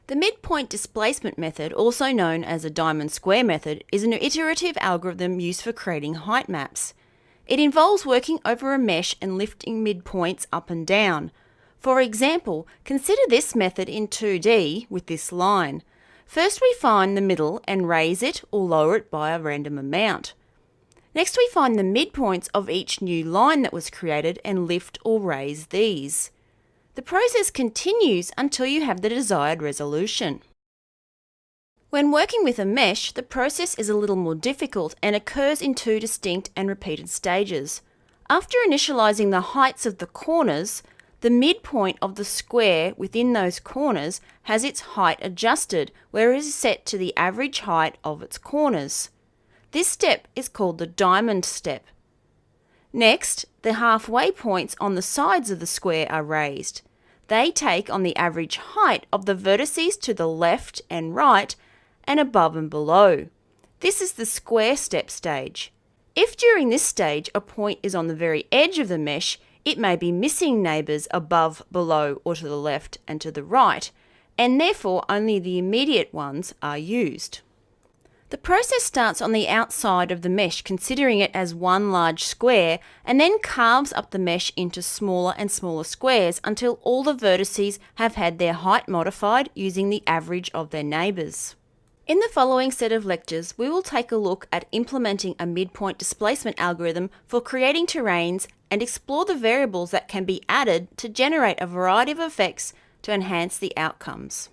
The midpoint displacement method, also known as a diamond square method, is an iterative algorithm used for creating height maps. It involves working over a mesh and lifting midpoints up and down. For example, consider this method in 2D with this line. First we find the middle and raise it or lower it by a random amount. Next we find the midpoints of each new line that was created and lift or raise these. The process continues until you have the desired resolution. When working with a mesh, the process is a little more difficult and occurs in two distinct and repeated stages. After initializing the heights of the corners, the midpoint of the square within those corners has its height adjusted, where it is set to the average height of its corners. This step is called the diamond step. Next, the halfway points on the sides of the square are raised. They take on the average height of the vertices to the left and right and above and below. This is the square step stage. If during this stage a point is on the very edge of the mesh, it may be missing neighbours above, below or to the left and to the right, and therefore only the immediate ones are used. The process starts on the outside of the mesh, considering it as one large square, and then carves up the mesh into smaller and smaller squares until all the vertices have had their height modified using the average of their neighbours. In the following set of lectures, we will take a look at implementing a midpoint displacement algorithm for creating terrains and explore the variables that can be added to generate a variety of effects to enhance the outcomes.